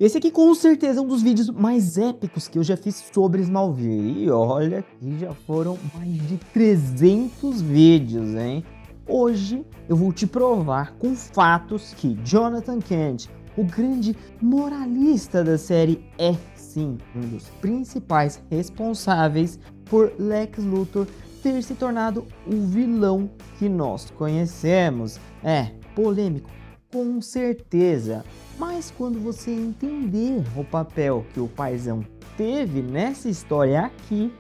Esse aqui com certeza é um dos vídeos mais épicos que eu já fiz sobre Smallville. E olha que já foram mais de 300 vídeos, hein? Hoje eu vou te provar com fatos que Jonathan Kent, o grande moralista da série, é sim um dos principais responsáveis por Lex Luthor ter se tornado o vilão que nós conhecemos. É polêmico, com certeza, mas quando você entender o papel que o paizão teve nessa história aqui,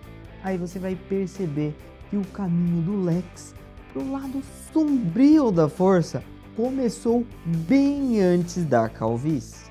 aí você vai perceber que o caminho do Lex pro lado sombrio da força começou bem antes da calvície.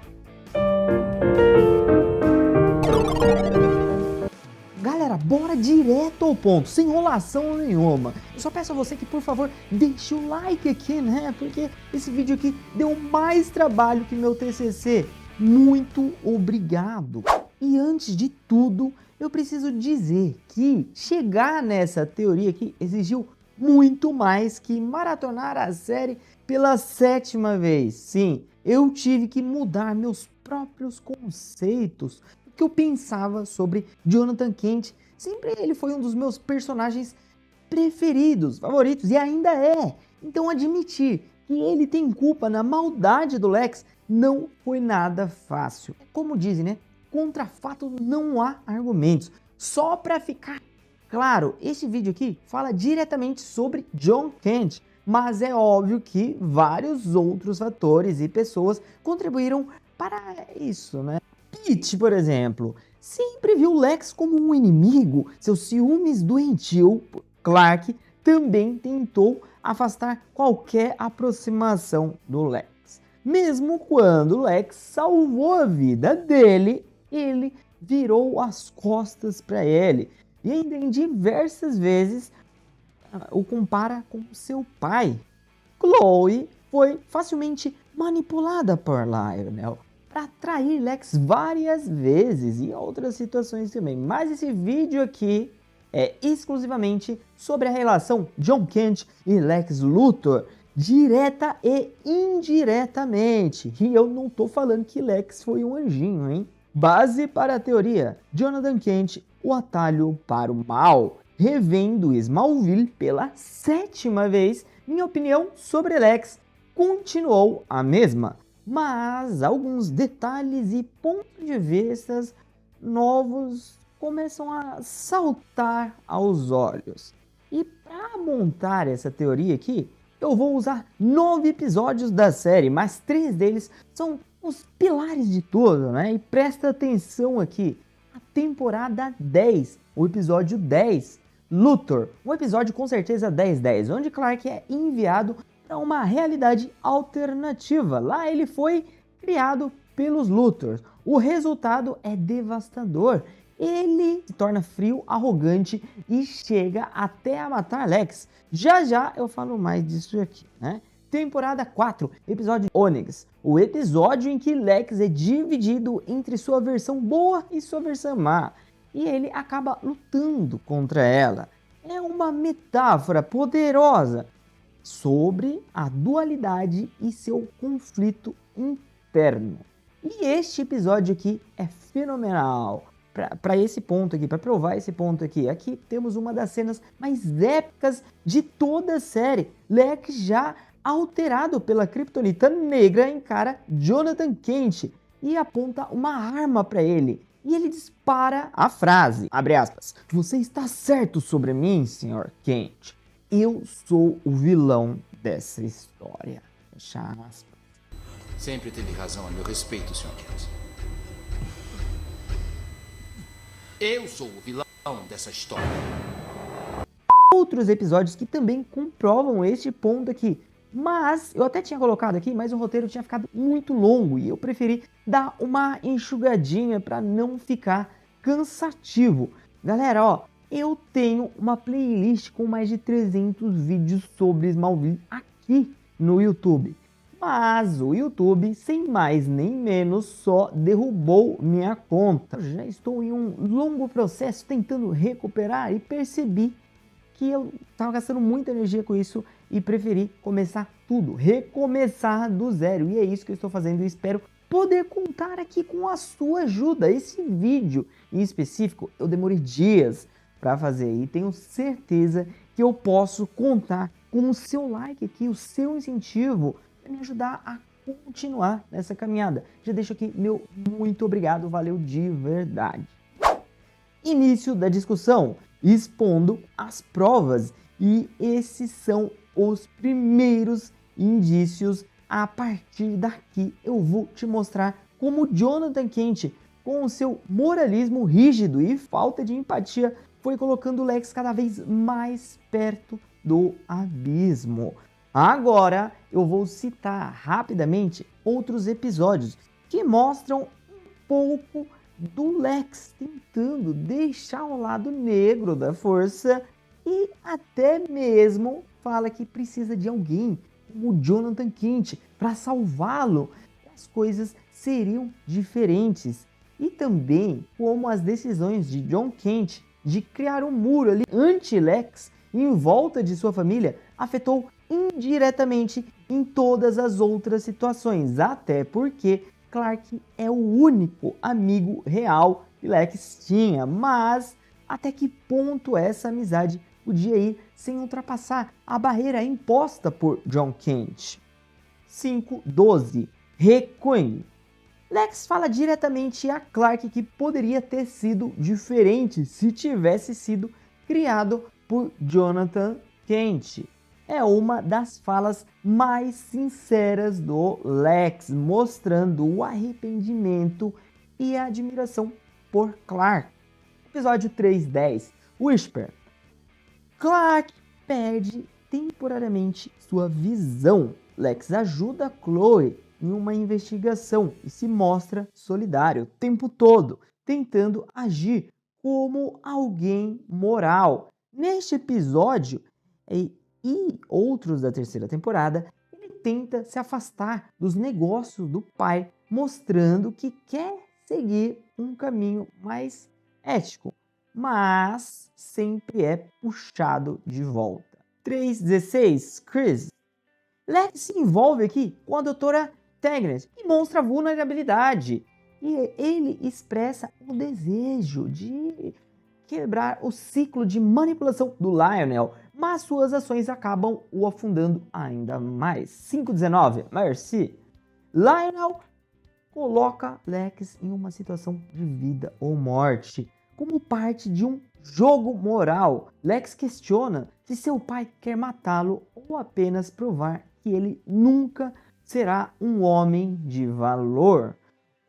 Galera, bora direto ao ponto, sem enrolação nenhuma. Eu só peço a você que, por favor, deixe o like aqui, né? Porque esse vídeo aqui deu mais trabalho que meu TCC. Muito obrigado. E antes de tudo, eu preciso dizer que chegar nessa teoria aqui exigiu muito mais que maratonar a série pela 7ª vez. Sim, eu tive que mudar meus próprios conceitos, que eu pensava sobre Jonathan Kent. Sempre ele foi um dos meus personagens preferidos, favoritos, e ainda é. Então admitir que ele tem culpa na maldade do Lex não foi nada fácil. Como dizem, né? Contra fato não há argumentos. Só para ficar claro, este vídeo aqui fala diretamente sobre John Kent, mas é óbvio que vários outros fatores e pessoas contribuíram para isso, né? Pete, por exemplo, sempre viu Lex como um inimigo. Seus ciúmes doentio, Clark, também tentou afastar qualquer aproximação do Lex. Mesmo quando Lex salvou a vida dele, ele virou as costas para ele. E ainda em diversas vezes o compara com seu pai. Chloe foi facilmente manipulada por Lionel para atrair Lex várias vezes e outras situações também. Mas esse vídeo aqui é exclusivamente sobre a relação John Kent e Lex Luthor, direta e indiretamente. E eu não tô falando que Lex foi um anjinho, hein? Base para a teoria: Jonathan Kent, o atalho para o mal. Revendo Smallville pela 7ª vez, minha opinião sobre Lex continuou a mesma, mas alguns detalhes e pontos de vista novos começam a saltar aos olhos. E para montar essa teoria aqui, eu vou usar 9 episódios da série, mas 3 deles são os pilares de tudo, né? E presta atenção aqui, a temporada 10, o episódio 10, Luthor, um episódio com certeza 10-10, onde Clark é enviado para uma realidade alternativa. Lá ele foi criado pelos Luthors. O resultado é devastador. Ele se torna frio, arrogante e chega até a matar Lex. Já já eu falo mais disso aqui, né? Temporada 4, episódio Onyx, o episódio em que Lex é dividido entre sua versão boa e sua versão má, e ele acaba lutando contra ela. É uma metáfora poderosa sobre a dualidade e seu conflito interno. E este episódio aqui é fenomenal. Para esse ponto aqui, para provar esse ponto aqui, aqui temos uma das cenas mais épicas de toda a série. Lex, já alterado pela Kryptonita negra, encara Jonathan Kent e aponta uma arma para ele. E ele dispara a frase, abre aspas: "Você está certo sobre mim, Sr. Kent. Eu sou o vilão dessa história." Fecha aspas. Sempre teve razão a meu respeito, Sr. Kent. Eu sou o vilão dessa história. Outros episódios que também comprovam este ponto aqui. Mas eu até tinha colocado aqui, mas o roteiro tinha ficado muito longo e eu preferi dar uma enxugadinha para não ficar cansativo. Galera, ó, eu tenho uma playlist com mais de 300 vídeos sobre Smallville aqui no YouTube. Mas o YouTube, sem mais nem menos, só derrubou minha conta. Eu já estou em um longo processo tentando recuperar e percebi que eu estava gastando muita energia com isso e preferi começar tudo, recomeçar do zero. E é isso que eu estou fazendo e espero poder contar aqui com a sua ajuda. Esse vídeo em específico eu demorei dias para fazer e tenho certeza que eu posso contar com o seu like aqui, o seu incentivo para me ajudar a continuar nessa caminhada. Já deixo aqui meu muito obrigado, valeu de verdade. Início da discussão, expondo as provas, e esses são os primeiros indícios. A partir daqui eu vou te mostrar como Jonathan Kent, com o seu moralismo rígido e falta de empatia, foi colocando Lex cada vez mais perto do abismo. Agora eu vou citar rapidamente outros episódios que mostram um pouco do Lex tentando deixar o lado negro da força e até mesmo fala que precisa de alguém como Jonathan Kent para salvá-lo. As coisas seriam diferentes. E também como as decisões de John Kent de criar um muro ali anti-Lex em volta de sua família afetou indiretamente em todas as outras situações, até porque Clark é o único amigo real que Lex tinha. Mas até que ponto essa amizade podia ir sem ultrapassar a barreira imposta por John Kent? 5.12. Reconhe. Lex fala diretamente a Clark que poderia ter sido diferente se tivesse sido criado por Jonathan Kent. É uma das falas mais sinceras do Lex, mostrando o arrependimento e a admiração por Clark. Episódio 3.10. Whisper. Clark perde temporariamente sua visão. Lex ajuda Chloe em uma investigação e se mostra solidário o tempo todo, tentando agir como alguém moral. Neste episódio e outros da terceira temporada, ele tenta se afastar dos negócios do pai, mostrando que quer seguir um caminho mais ético, mas sempre é puxado de volta. 3.16. Chris. Lex se envolve aqui com a doutora Tagnes e mostra vulnerabilidade. E ele expressa o desejo de quebrar o ciclo de manipulação do Lionel, mas suas ações acabam o afundando ainda mais. 5.19. Mercy. Lionel coloca Lex em uma situação de vida ou morte, como parte de um jogo moral. Lex questiona se seu pai quer matá-lo ou apenas provar que ele nunca será um homem de valor.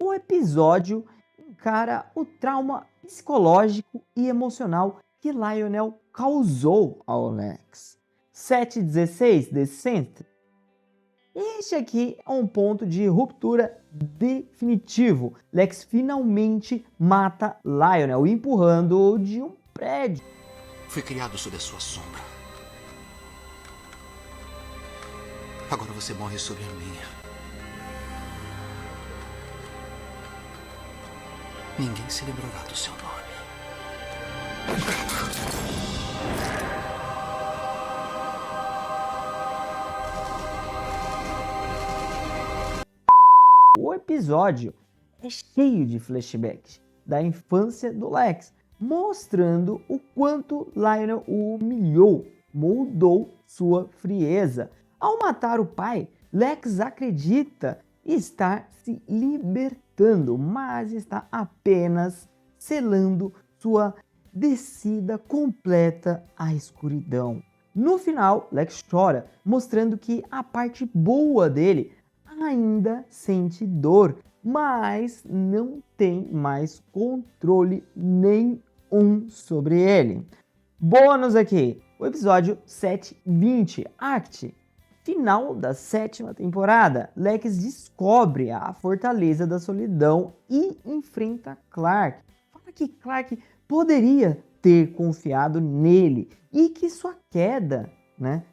O episódio encara o trauma psicológico e emocional que Lionel causou ao Lex. 7.16. Descent. Este aqui é um ponto de ruptura definitivo. Lex finalmente mata Lionel, empurrando-o de um prédio. Fui criado sob a sua sombra. Agora você morre sob a minha. Ninguém se lembrará do seu nome. O episódio é cheio de flashbacks da infância do Lex, mostrando o quanto Lionel o humilhou, moldou sua frieza. Ao matar o pai, Lex acredita estar se libertando, mas está apenas selando sua descida completa à escuridão. No final, Lex chora, mostrando que a parte boa dele ainda sente dor, mas não tem mais controle nenhum sobre ele. Bônus aqui, o episódio 7.20, Act. Final da 7ª temporada, Lex descobre a Fortaleza da Solidão e enfrenta Clark. Fala que Clark poderia ter confiado nele e que sua queda,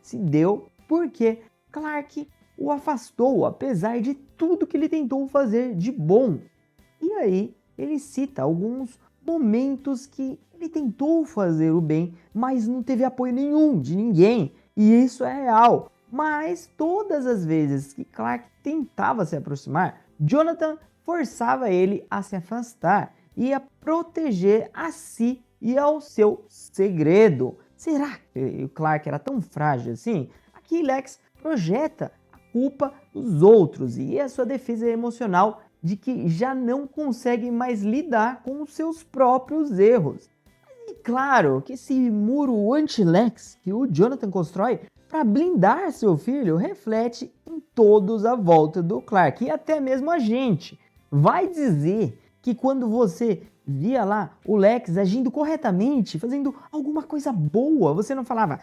se deu porque Clark o afastou, apesar de tudo que ele tentou fazer de bom. E aí ele cita alguns momentos que ele tentou fazer o bem, mas não teve apoio nenhum de ninguém. E isso é real. Mas todas as vezes que Clark tentava se aproximar, Jonathan forçava ele a se afastar e a proteger a si e ao seu segredo. Será que o Clark era tão frágil assim? Aqui Lex projeta a culpa dos outros e a sua defesa emocional de que já não consegue mais lidar com os seus próprios erros. E claro que esse muro anti-Lex que o Jonathan constrói para blindar seu filho reflete em todos à volta do Clark e até mesmo a gente. Vai dizer que quando você via lá o Lex agindo corretamente, fazendo alguma coisa boa, você não falava,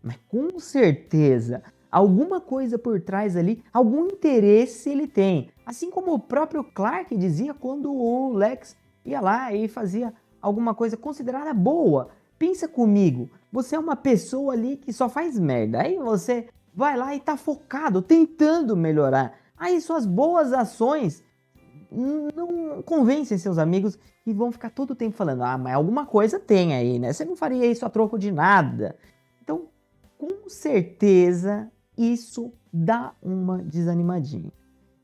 mas com certeza, alguma coisa por trás ali, algum interesse ele tem. Assim como o próprio Clark dizia quando o Lex ia lá e fazia alguma coisa considerada boa. Pensa comigo, você é uma pessoa ali que só faz merda, aí você vai lá e tá focado, tentando melhorar. Aí suas boas ações não convencem seus amigos e vão ficar todo o tempo falando, mas alguma coisa tem aí, né? Você não faria isso a troco de nada. Então, com certeza, isso dá uma desanimadinha.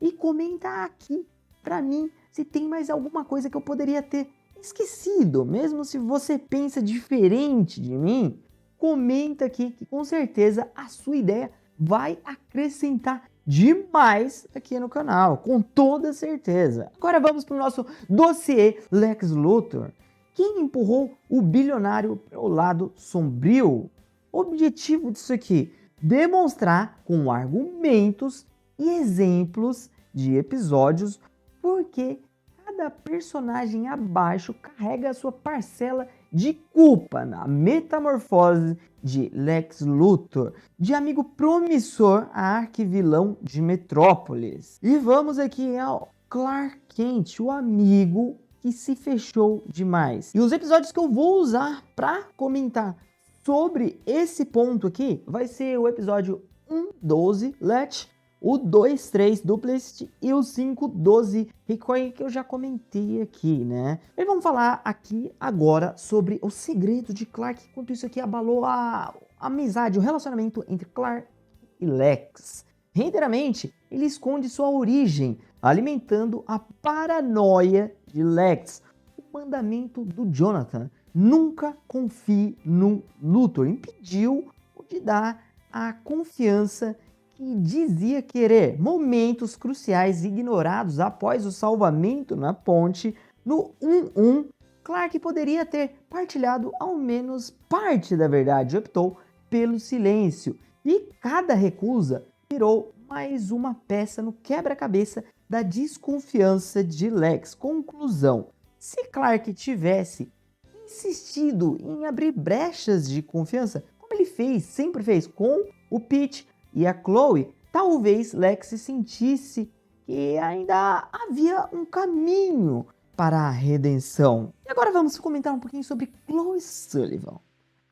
E comenta aqui pra mim se tem mais alguma coisa que eu poderia ter esquecido. Mesmo se você pensa diferente de mim, comenta aqui que com certeza a sua ideia vai acrescentar demais aqui no canal, com toda certeza. Agora vamos para o nosso dossiê Lex Luthor. Quem empurrou o bilionário para o lado sombrio? O objetivo disso aqui, demonstrar com argumentos e exemplos de episódios porque cada personagem abaixo carrega a sua parcela de culpa na metamorfose de Lex Luthor, de amigo promissor a arquivilão de Metrópolis. E vamos aqui ao Clark Kent, o amigo que se fechou demais. E os episódios que eu vou usar para comentar sobre esse ponto aqui vai ser o episódio 1.12, Let, o 2.3, Duplicity e o 5.12, Recoil, que eu já comentei aqui, né? E vamos falar aqui agora sobre o segredo de Clark, quanto isso aqui abalou a amizade, o relacionamento entre Clark e Lex. Reiteradamente, ele esconde sua origem, alimentando a paranoia de Lex. O mandamento do Jonathan, nunca confie no Luthor, impediu de dar a confiança que dizia querer. Momentos cruciais ignorados após o salvamento na ponte no 1-1, Clark poderia ter partilhado ao menos parte da verdade, optou pelo silêncio e cada recusa virou mais uma peça no quebra-cabeça da desconfiança de Lex. Conclusão: se Clark tivesse insistido em abrir brechas de confiança, como ele sempre fez com o Pete e a Chloe, talvez Lex sentisse que ainda havia um caminho para a redenção. E agora vamos comentar um pouquinho sobre Chloe Sullivan,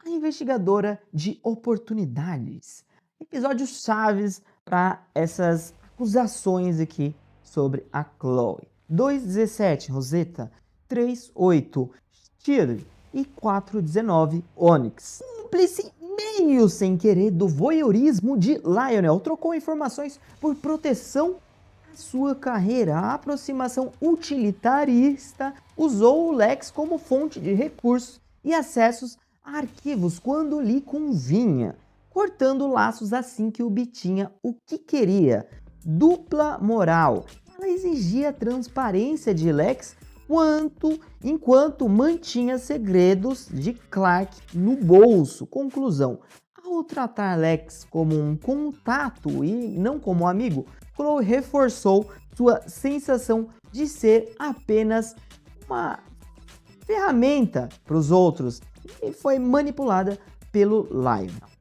a investigadora de oportunidades. Episódios chaves para essas acusações aqui sobre a Chloe. 2.17, Rosetta. 3.8, Shield. E 4.19, Onyx. Cúmplice meio sem querer do voyeurismo de Lionel. Trocou informações por proteção à sua carreira. A aproximação utilitarista usou o Lex como fonte de recursos e acessos a arquivos quando lhe convinha, cortando laços assim que obtinha o que queria. Dupla moral. Ela exigia transparência de Lex enquanto mantinha segredos de Clark no bolso. Conclusão: ao tratar Lex como um contato e não como um amigo, Chloe reforçou sua sensação de ser apenas uma ferramenta para os outros e foi manipulada pelo Lionel.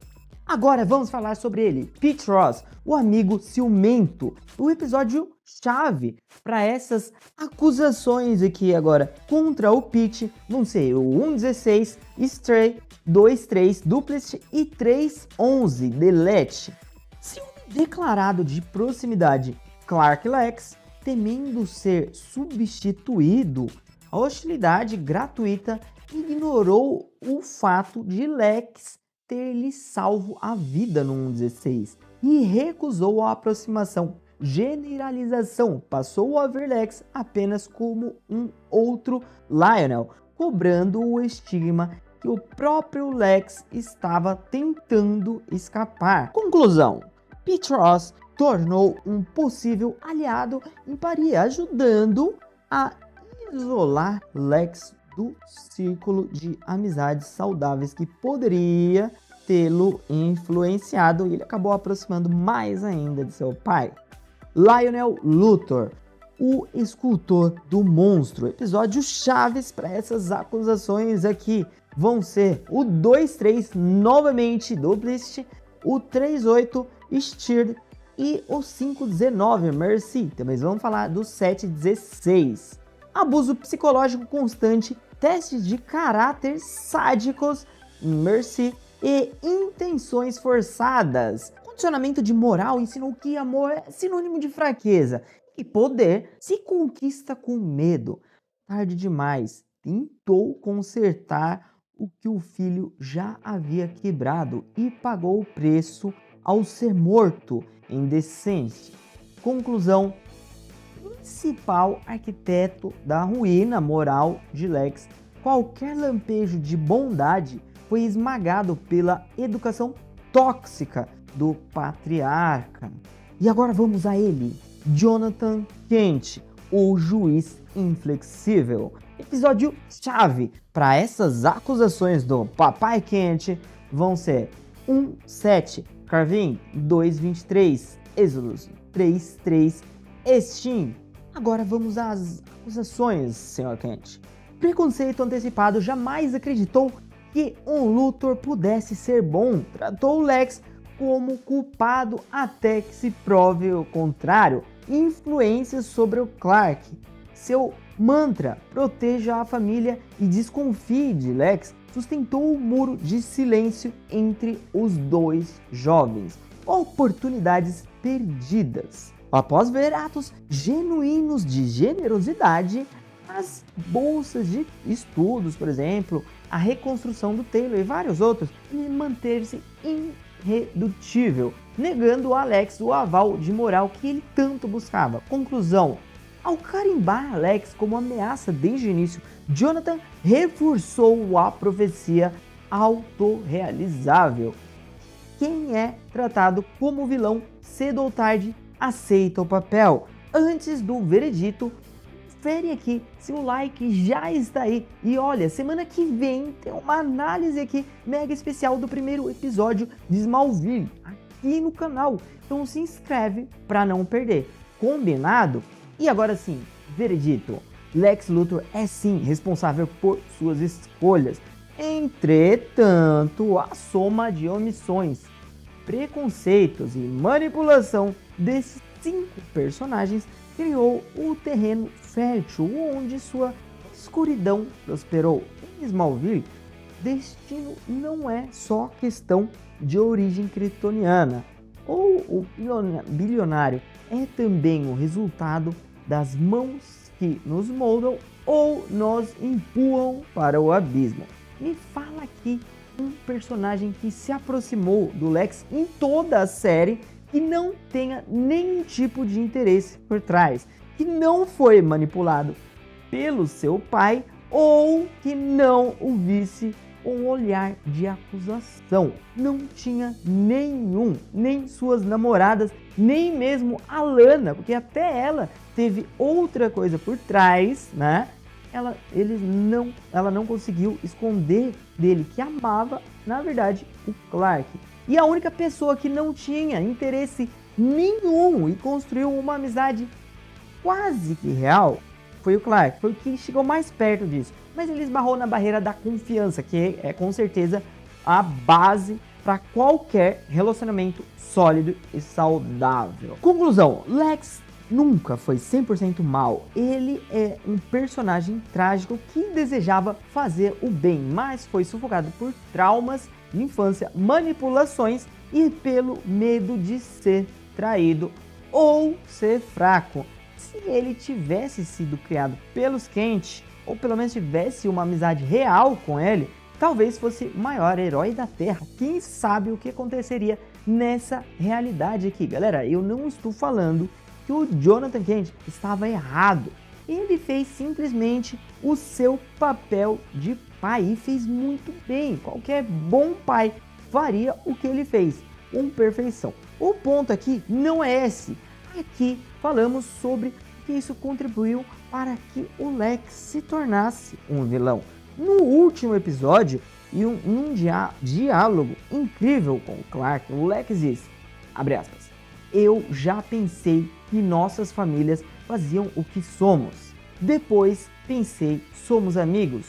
Agora vamos falar sobre ele, Pete Ross, o amigo ciumento. O episódio chave para essas acusações aqui agora contra o Pete vão ser o 1.16, Stray, 2.3, Duplicity e 3.11, Delete. Ciúme declarado de proximidade, Clark e Lex, temendo ser substituído, a hostilidade gratuita ignorou o fato de Lex ter lhe salvo a vida no 1.16 e recusou a aproximação, generalização passou a ver Lex apenas como um outro Lionel, cobrando o estigma que o próprio Lex estava tentando escapar. Conclusão: Pete Ross tornou um possível aliado em Paris, ajudando a isolar Lex do círculo de amizades saudáveis que poderia tê-lo influenciado, e ele acabou aproximando mais ainda de seu pai. Lionel Luthor, o escultor do monstro. Episódios chaves para essas acusações aqui vão ser o 2-3, novamente Duplist, o 3-8, Steer, e o 5-19, Mercy. Também vamos falar do 7-16. Abuso psicológico constante, testes de caráter sádicos, Mercy, e intenções forçadas. Condicionamento de moral ensinou que amor é sinônimo de fraqueza e poder se conquista com medo. Tarde demais, tentou consertar o que o filho já havia quebrado e pagou o preço ao ser morto em decência. Conclusão: principal arquiteto da ruína moral de Lex, qualquer lampejo de bondade foi esmagado pela educação tóxica do patriarca. E agora vamos a ele, Jonathan Kent, o juiz inflexível. Episódio chave para essas acusações do papai Kent vão ser 1-7, Carvin 2-23, Exodus 3-3, Steam. Agora vamos às acusações, Sr. Kent. Preconceito antecipado, jamais acreditou que um Luthor pudesse ser bom. Tratou Lex como culpado até que se prove o contrário. Influências sobre o Clark. Seu mantra, proteja a família e desconfie de Lex, sustentou o muro de silêncio entre os dois jovens. Oportunidades perdidas. Após ver atos genuínos de generosidade, as bolsas de estudos, por exemplo, a reconstrução do Taylor e vários outros, e manter-se irredutível, negando a Alex o aval de moral que ele tanto buscava. Conclusão: ao carimbar Alex como ameaça desde o início, Jonathan reforçou a profecia autorrealizável. Quem é tratado como vilão cedo ou tarde aceita o papel. Antes do veredito, confere aqui se o like já está aí. E olha, semana que vem tem uma análise aqui mega especial do primeiro episódio de Smallville aqui no canal. Então se inscreve para não perder. Combinado? E agora sim, veredito. Lex Luthor é sim responsável por suas escolhas. Entretanto, a soma de omissões, preconceitos e manipulação desses 5 personagens criou o terreno fértil onde sua escuridão prosperou. Em Smallville, destino não é só questão de origem kryptoniana, ou o bilionário é também o resultado das mãos que nos moldam ou nos empurram para o abismo. Me fala aqui um personagem que se aproximou do Lex em toda a série que não tenha nenhum tipo de interesse por trás, que não foi manipulado pelo seu pai ou que não o visse com um olhar de acusação. Não tinha nenhum, nem suas namoradas, nem mesmo a Lana, porque até ela teve outra coisa por trás, né? Ela não conseguiu esconder dele que amava, na verdade, o Clark. E a única pessoa que não tinha interesse nenhum e construiu uma amizade quase que real foi o Clark. Foi o que chegou mais perto disso. Mas ele esbarrou na barreira da confiança, que é com certeza a base para qualquer relacionamento sólido e saudável. Conclusão: Lex nunca foi 100% mal. Ele é um personagem trágico que desejava fazer o bem, mas foi sufocado por traumas de infância, manipulações e pelo medo de ser traído ou ser fraco. Se ele tivesse sido criado pelos Kent, ou pelo menos tivesse uma amizade real com ele, talvez fosse o maior herói da Terra. Quem sabe o que aconteceria nessa realidade aqui? Galera, eu não estou falando que o Jonathan Kent estava errado. Ele fez simplesmente o seu papel de pai e fez muito bem. Qualquer bom pai faria o que ele fez, com perfeição. O ponto aqui não é esse. Aqui falamos sobre que isso contribuiu para que o Lex se tornasse um vilão. No último episódio, e num diálogo incrível com o Clark, o Lex diz, abre aspas, eu já pensei que nossas famílias faziam o que somos. Depois pensei, somos amigos.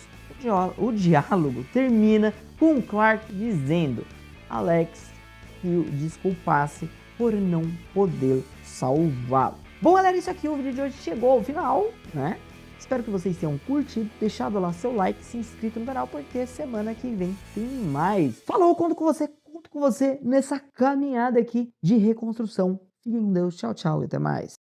O diálogo termina com o Clark dizendo a Lex que o desculpasse por não poder salvá-lo. Bom, galera, isso aqui, o vídeo de hoje chegou ao final, né? Espero que vocês tenham curtido, deixado lá seu like, se inscrito no canal, porque semana que vem tem mais. Falou, conto com você nessa caminhada aqui de reconstrução. Fiquem com Deus, tchau, tchau e até mais.